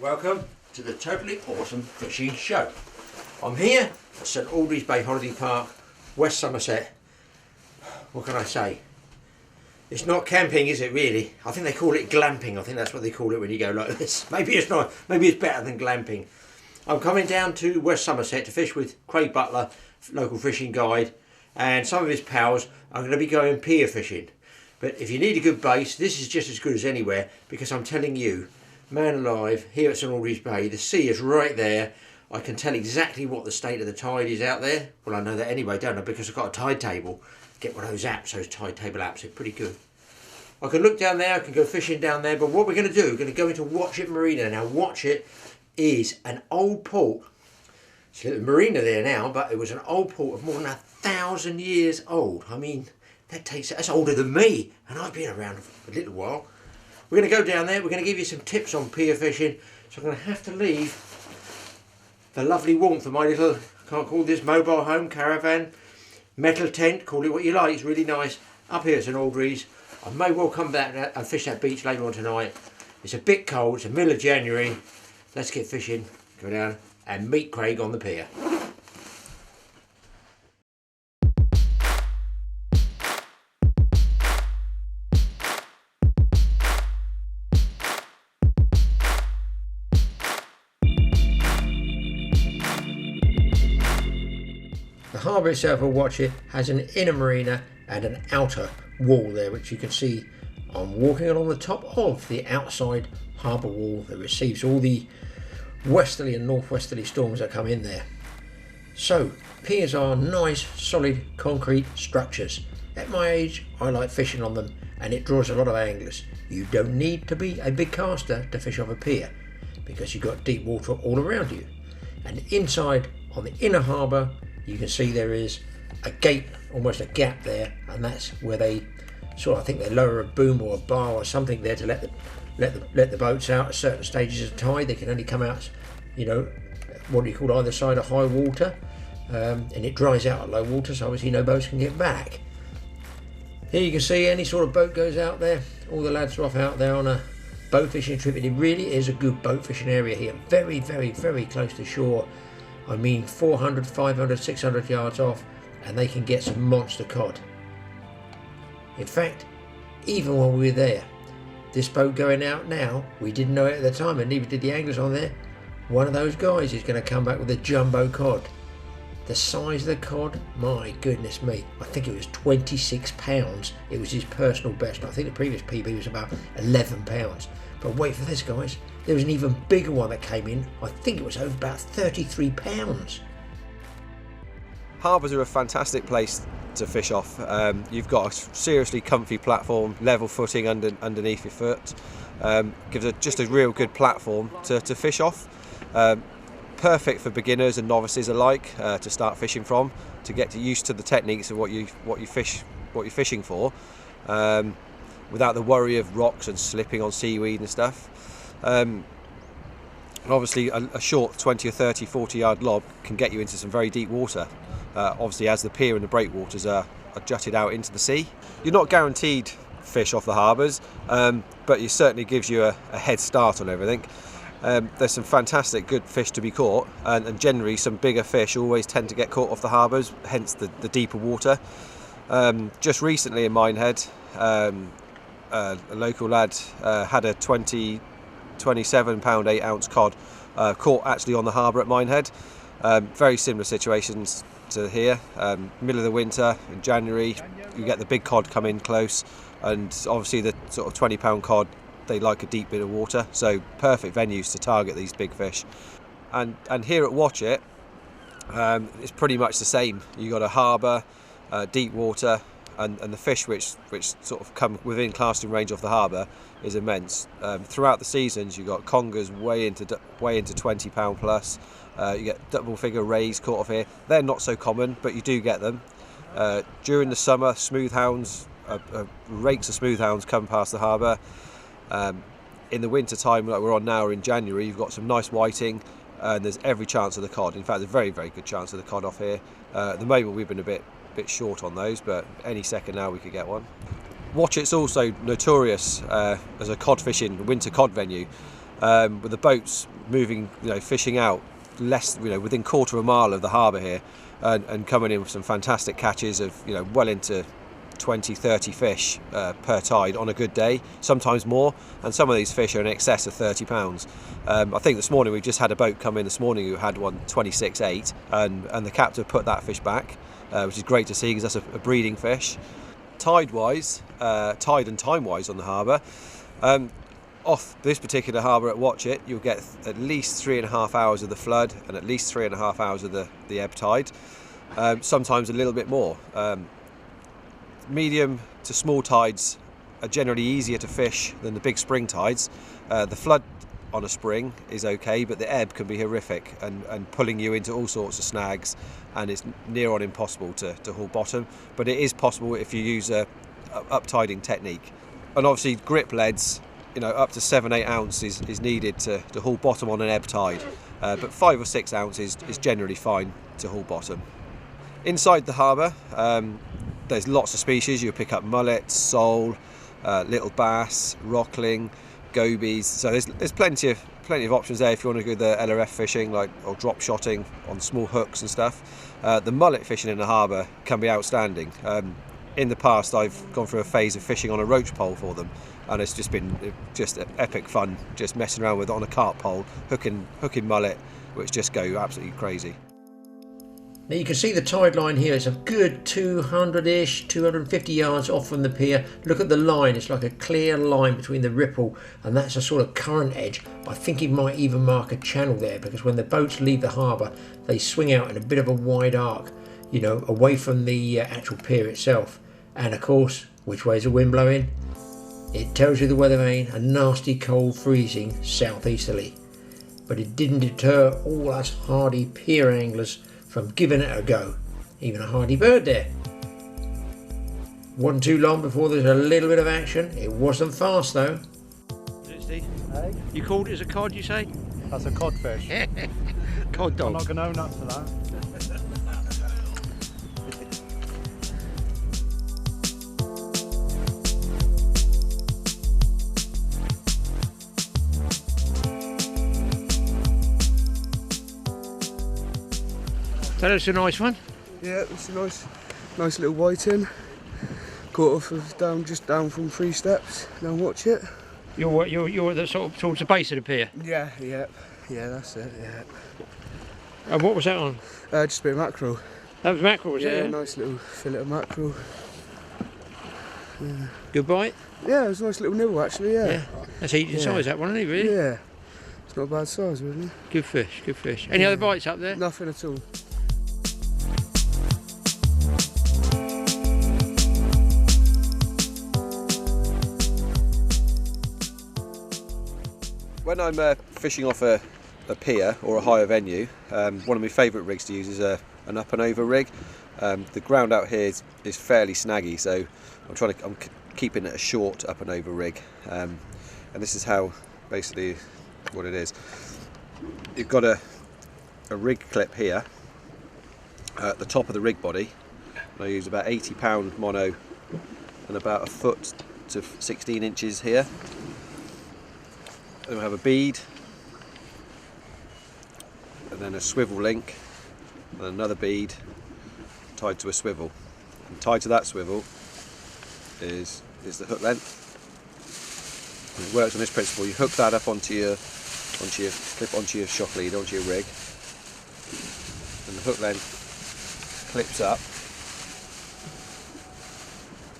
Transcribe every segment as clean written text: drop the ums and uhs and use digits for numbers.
Welcome to the totally awesome fishing show. I'm here at St Aldridge Bay Holiday Park, West Somerset. What can I say? It's not camping, is it really? I think they call it glamping. I think that's what they call it when you go like this. Maybe it's not. Maybe it's better than glamping. I'm coming down to West Somerset to fish with Craig Butler, local fishing guide, and some of his pals. I'm going to be going pier fishing. But if you need a good base, this is just as good as anywhere, because I'm telling you, man alive, here at St Aldridge Bay, the sea is right there. I can tell exactly what the state of the tide is out there. Well, I know that anyway, don't I? Because I've got a tide table. Get one of those apps, those tide table apps, they're pretty good. I can look down there, I can go fishing down there, but what we're going to do, we're going to go into Watchet Marina. Now, Watchet is an old port. It's a little marina there now, but it was an old port of more than 1,000 years old. I mean, that's older than me, and I've been around for a little while. We're going to go down there, we're going to give you some tips on pier fishing, so I'm going to have to leave the lovely warmth of my little, I can't call this mobile home, caravan, metal tent, call it what you like, it's really nice, up here at St Aldridge. I may well come back and fish that beach later on tonight. It's a bit cold, it's the middle of January. Let's get fishing, go down and meet Craig on the pier. The harbour itself of Watchet has an inner marina and an outer wall there, which you can see. I'm walking along the top of the outside harbour wall that receives all the westerly and northwesterly storms that come in there. So piers are nice solid concrete structures. At my age I like fishing on them, and it draws a lot of anglers. You don't need to be a big caster to fish off a pier, because you've got deep water all around you. And inside on the inner harbour you can see there is a gate, almost a gap there, and that's where they sort of, I think they lower a boom or a bar or something there to let the boats out at certain stages of tide. They can only come out, you know, what do you call either side of high water, and it dries out at low water, so obviously no boats can get back. Here you can see any sort of boat goes out there. All the lads are off out there on a boat fishing trip, and it really is a good boat fishing area here. Very, very, very close to shore. I mean 400, 500, 600 yards off, and they can get some monster cod. In fact, even while we were there, this boat going out now, we didn't know it at the time, and neither did the anglers on there. One of those guys is going to come back with a jumbo cod. The size of the cod, my goodness me, I think it was 26 pounds. It was his personal best. I think the previous PB was about 11 pounds. But wait for this, guys. There was an even bigger one that came in. I think it was over about 33 pounds. Harbours are a fantastic place to fish off. You've got a seriously comfy platform, level footing underneath your foot. Gives just a real good platform to fish off. Perfect for beginners and novices alike to start fishing from, to get used to the techniques of what you're fishing for, without the worry of rocks and slipping on seaweed and stuff. And obviously a short 20 or 30, 40 yard lob can get you into some very deep water, obviously as the pier and the breakwaters are jutted out into the sea. You're not guaranteed fish off the harbours, but it certainly gives you a head start on everything. There's some fantastic good fish to be caught, and generally some bigger fish always tend to get caught off the harbours, hence the deeper water. Just recently in Minehead, a local lad had a 27 pound 8 ounce cod caught actually on the harbour at Minehead. Very similar situations to here. Middle of the winter in January, you get the big cod come in close, and obviously the sort of 20 pound cod, they like a deep bit of water, so perfect venues to target these big fish. And here at Watchet, it's pretty much the same. You got a harbour, deep water, and the fish which sort of come within casting range of the harbour is immense. Throughout the seasons, you got congers way into 20 pound plus. You get double figure rays caught off here. They're not so common, but you do get them. During the summer, smooth hounds, rakes of smooth hounds come past the harbour. In the winter time, like we're on now, or in January, you've got some nice whiting, and there's every chance of the cod. In fact, there's a very, very good chance of the cod off here. At the moment, we've been a bit bit short on those, but any second now we could get one. Watchet's also notorious as a cod fishing, winter cod venue, with the boats moving, fishing out less, within quarter of a mile of the harbour here, and coming in with some fantastic catches of, well into 20, 30 fish per tide on a good day, sometimes more, and some of these fish are in excess of 30 pounds. I think this morning we just had a boat come in this morning who had one 26.8, and the captain put that fish back, which is great to see because that's a breeding fish. Tide and time wise on the harbour, off this particular harbour at Watchet you'll get at least 3.5 hours of the flood and at least 3.5 hours of the ebb tide, sometimes a little bit more. Medium to small tides are generally easier to fish than the big spring tides. The flood on a spring is okay, but the ebb can be horrific and pulling you into all sorts of snags, and it's near on impossible to haul bottom, but it is possible if you use a up-tiding technique. And obviously grip leads, up to 7-8 ounces is needed to haul bottom on an ebb tide, but 5 or 6 ounces is generally fine to haul bottom. Inside the harbour, there's lots of species. You'll pick up mullets, sole, little bass, rockling, gobies. So there's plenty of options there if you want to go the LRF fishing, or drop shotting on small hooks and stuff. The mullet fishing in the harbour can be outstanding. In the past, I've gone through a phase of fishing on a roach pole for them, and it's just been epic fun, just messing around with it on a cart pole, hooking mullet, which just go absolutely crazy. Now you can see the tide line here. It's a good 200-ish, 250 yards off from the pier. Look at the line. It's like a clear line between the ripple, and that's a sort of current edge. I think it might even mark a channel there, because when the boats leave the harbour, they swing out in a bit of a wide arc, away from the actual pier itself. And of course, which way is the wind blowing? It tells you the weather vane, a nasty cold freezing southeasterly. But it didn't deter all us hardy pier anglers from giving it a go. Even a hardy bird there. Wasn't too long before there's a little bit of action. It wasn't fast though. Steve? Hey? You called it as a cod, you say? That's a codfish. Cod dog. I'm not going to own up to that. That's a nice one. Yeah, it's a nice little whiting. Caught off just down from 3 steps. Now watch it. You're at the towards the base of the pier. Yeah, that's it. Yeah. And what was that on? Just a bit of mackerel. That was mackerel, was it? Yeah, nice little fillet of mackerel. Yeah. Good bite? Yeah, it was a nice little nibble actually. Yeah. That's eating size, that one, isn't it? Really? Yeah. It's not a bad size, really. Good fish. Good fish. Any other bites up there? Nothing at all. When I'm fishing off a pier or a higher venue, one of my favourite rigs to use is an up and over rig. The ground out here is fairly snaggy, so I'm keeping it a short up and over rig, and this is how basically what it is. You've got a rig clip here at the top of the rig body. I use about 80 pound mono and about 1 foot to 16 inches here. Then we have a bead, and then a swivel link, and another bead tied to a swivel. And tied to that swivel is the hook length. And it works on this principle. You hook that up onto your shock lead, onto your rig, and the hook length clips up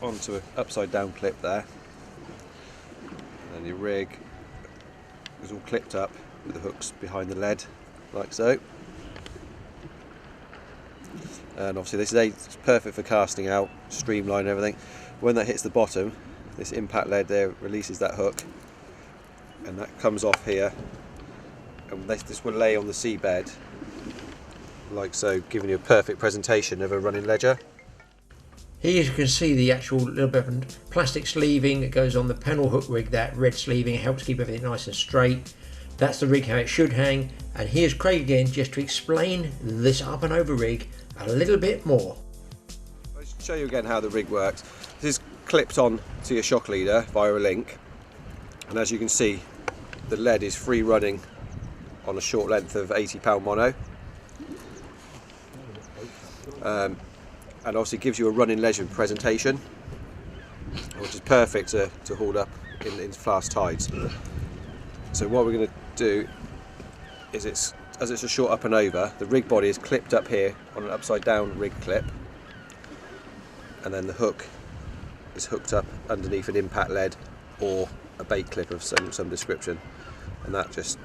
onto an upside down clip there, and then your rig is all clipped up with the hooks behind the lead, like so. And obviously this is perfect for casting out, streamline and everything. When that hits the bottom, this impact lead there releases that hook, and that comes off here, and this will lay on the seabed like so, giving you a perfect presentation of a running ledger. Here you can see the actual little bit of plastic sleeving that goes on the panel hook rig. That red sleeving helps keep everything nice and straight. That's the rig how it should hang. And here's Craig again just to explain this up and over rig a little bit more. Show you again how the rig works. This is clipped on to your shock leader via a link, and as you can see, the lead is free running on a short length of 80-pound mono, and obviously gives you a running legend presentation, which is perfect to haul up in fast tides. So what we're going to do is, as it's a short up and over, the rig body is clipped up here on an upside down rig clip, and then the hook is hooked up underneath an impact lead or a bait clip of some description, and that just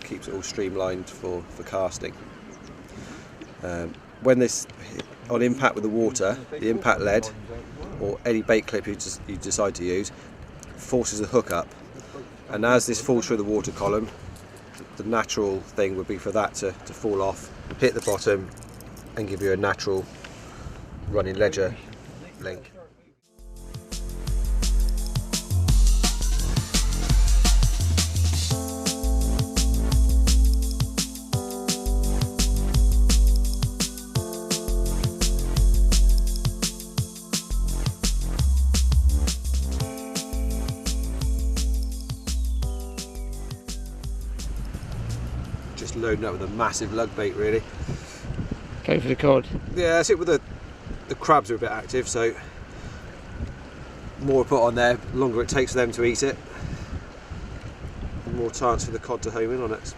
keeps it all streamlined for casting. When this on impact with the water, the impact lead or any bait clip you decide to use forces the hook up, and as this falls through the water column, the natural thing would be for that to fall off, hit the bottom, and give you a natural running ledger link. Just loading up with a massive lug bait, really. Go for the cod. Yeah, that's it. With the crabs are a bit active, so more put on there, the longer it takes for them to eat it, the more chance for the cod to home in on it.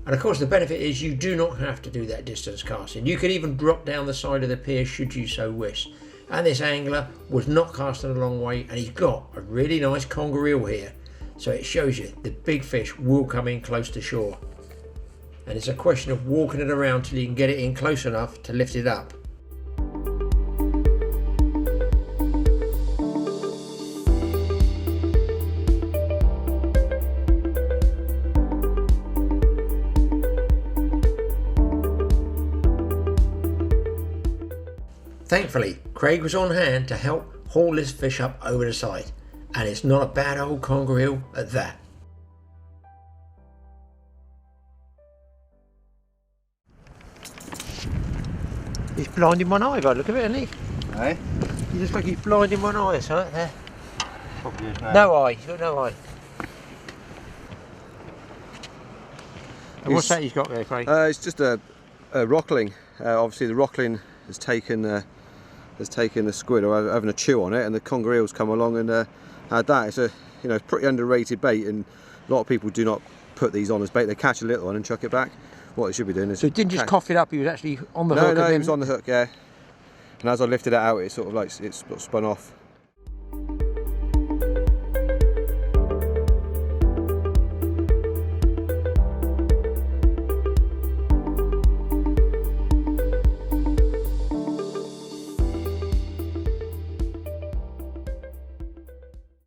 And of course the benefit is you do not have to do that distance casting. You could even drop down the side of the pier should you so wish. And this angler was not casting a long way, and he's got a really nice conger eel here. So it shows you the big fish will come in close to shore. And it's a question of walking it around till you can get it in close enough to lift it up. Thankfully, Craig was on hand to help haul this fish up over the side, and it's not a bad old conger eel at that. He's blinding one eye by the look of it, isn't he? Eh? He looks like he's blinding one eye, something there. Probably is now. No eye, he's got no eye. And what's that he's got there, Craig? It's just a rockling. Obviously the rockling has taken a squid or having a chew on it, and the conger eels come along and had that. It's a pretty underrated bait, and a lot of people do not put these on as bait. They catch a little one and chuck it back. What they should be doing is... So he didn't just cough it up, he was actually on the hook? No, he was on the hook, yeah. And as I lifted it out, it sort of like it spun off.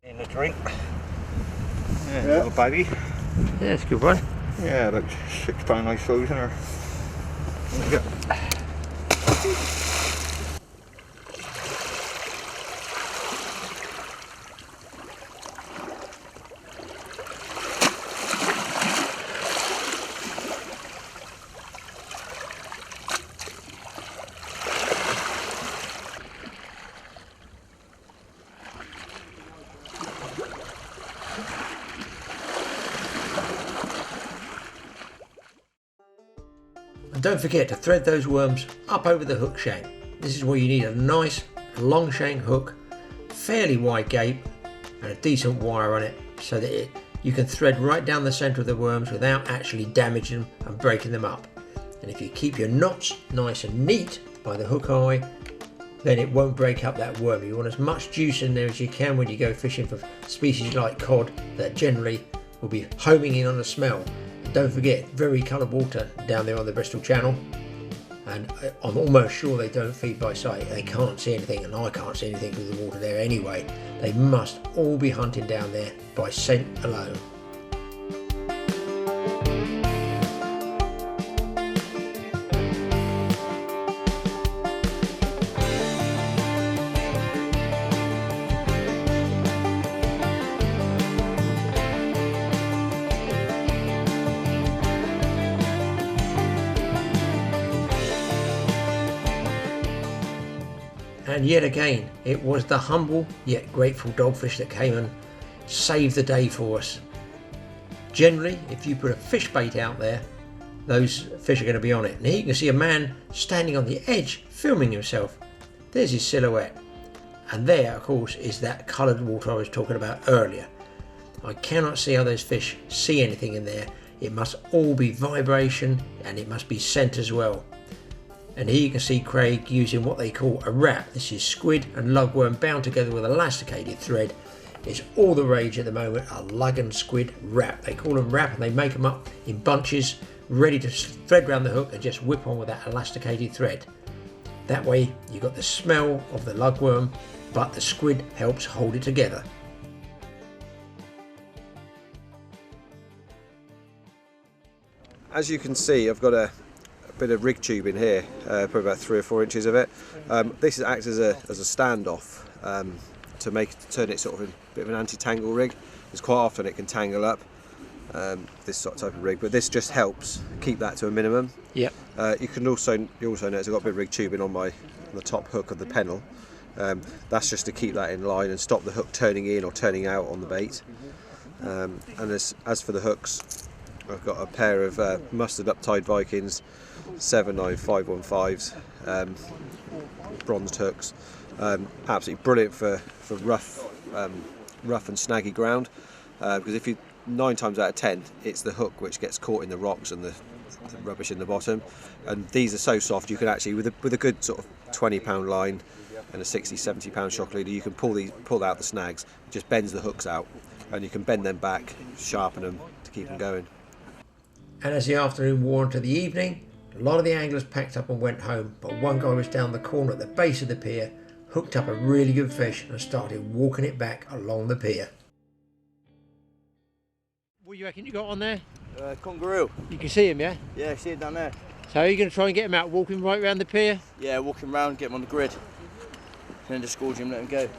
In the drink. Yeah, little baby. Yeah, it's a good one. Yeah, like £6 I suppose in her. Yeah. And don't forget to thread those worms up over the hook shank. This is where you need a nice long shank hook, fairly wide gape, and a decent wire on it so that you can thread right down the centre of the worms without actually damaging them and breaking them up. And if you keep your knots nice and neat by the hook eye, then it won't break up that worm. You want as much juice in there as you can when you go fishing for species like cod that generally will be homing in on a smell. Don't forget, very coloured water down there on the Bristol Channel. and I'm almost sure they don't feed by sight. They can't see anything, and I can't see anything with the water there anyway. They must all be hunting down there by scent alone. And yet again, it was the humble yet grateful dogfish that came and saved the day for us. Generally, if you put a fish bait out there, those fish are going to be on it. And here you can see a man standing on the edge filming himself. There's his silhouette. And there, of course, is that coloured water I was talking about earlier. I cannot see how those fish see anything in there. It must all be vibration, and it must be scent as well. And here you can see Craig using what they call a wrap. This is squid and lugworm bound together with elasticated thread. It's all the rage at the moment, a lug and squid wrap. They call them wrap, and they make them up in bunches, ready to thread around the hook and just whip on with that elasticated thread. That way you've got the smell of the lugworm, but the squid helps hold it together. As you can see, I've got a bit of rig tube in here, probably about 3 or 4 inches of it. This acts as a standoff to turn it sort of a bit of an anti-tangle rig, because quite often it can tangle up, this sort of type of rig, but this just helps keep that to a minimum. Yep. You also notice I've got a bit of rig tubing on the top hook of the pennel. That's just to keep that in line and stop the hook turning in or turning out on the bait. And as for the hooks, I've got a pair of mustard Uptide Vikings 79515s, bronzed hooks. Absolutely brilliant for rough and snaggy ground, because if you 9 times out of 10 it's the hook which gets caught in the rocks and the rubbish in the bottom, and these are so soft you can actually with a good sort of 20-pound line and a 60-70 pound shock leader, you can pull out the snags. It just bends the hooks out, and you can bend them back, sharpen them to keep them going. And as the afternoon wore into the evening, a lot of the anglers packed up and went home, but one guy was down the corner at the base of the pier, hooked up a really good fish and started walking it back along the pier. What do you reckon you got on there? Kangaroo. You can see him, yeah? Yeah, I see it down there. So are you going to try and get him out walking right around the pier? Yeah, walking round, get him on the grid. And then just gorge him, let him go.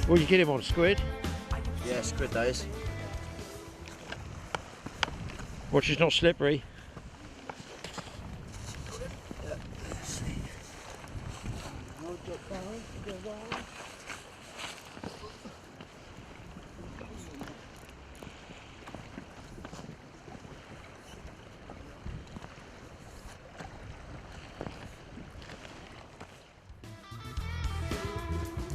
What did you get him on, squid? Yeah, squid that is. Watch it's not slippery.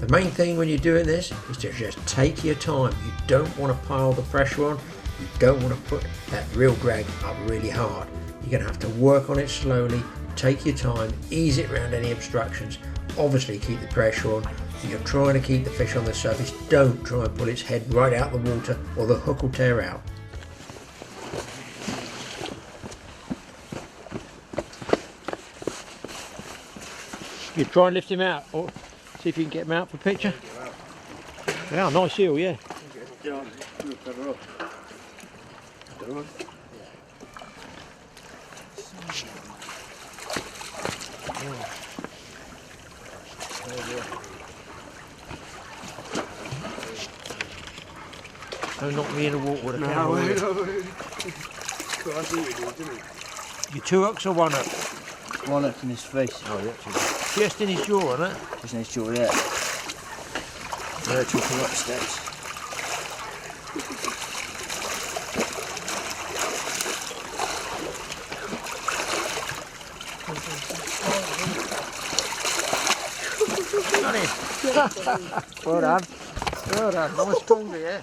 The main thing when you're doing this is to just take your time. You don't want to pile the pressure on. You don't want to put that reel drag up really hard. You're going to have to work on it slowly, take your time, ease it around any obstructions. Obviously keep the pressure on. You're trying to keep the fish on the surface. Don't try and pull its head right out the water or the hook will tear out. You try and lift him out, or see if you can get him out for a picture. Yeah, nice eel, yeah. Don't knock me in the water with a camera. You 2 hooks or 1 hook? 1 hook in his face. Oh, yeah. Just in his jaw, isn't it? Just in his jaw, yeah. They're talking up steps. done it. Well done. Well done. Nice conger, yeah.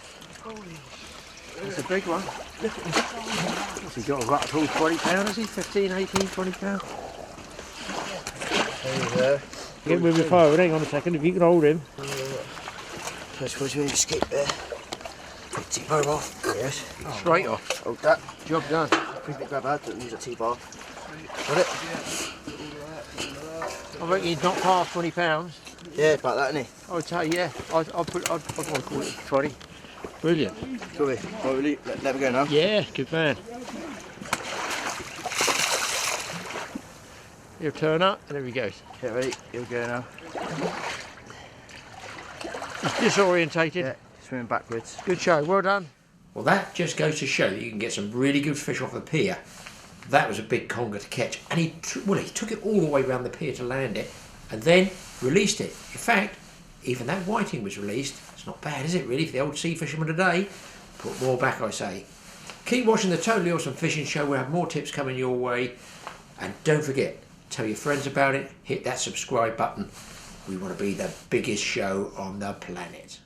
That's a big one. What's he got? A rat full 20 pound, has he? 15, 18, 20 pound. There you go. Get moving forward, hang on a second, if you can hold him. I suppose we escape there. Take T-bar off. Yes. Straight off. Hold that. Job done. Quickly grab that, don't use a T-bar. Got it? I reckon he's not past 20 pounds. Yeah, about that, isn't he? I would say, yeah. I'd want to call it 20. Brilliant. Go away. Oh, really? Let me go now. Yeah, good man. He'll turn up, and there he goes. Yeah, ready? Here we go now. He's disorientated. Yeah, swimming backwards. Good show, well done. Well, that just goes to show that you can get some really good fish off the pier. That was a big conger to catch, and he took it all the way around the pier to land it, and then released it. In fact, even that whiting was released. It's not bad, is it, really, for the old sea fisherman today? Put more back, I say. Keep watching the Totally Awesome Fishing Show. We'll have more tips coming your way, and don't forget, tell your friends about it. Hit that subscribe button. We want to be the biggest show on the planet.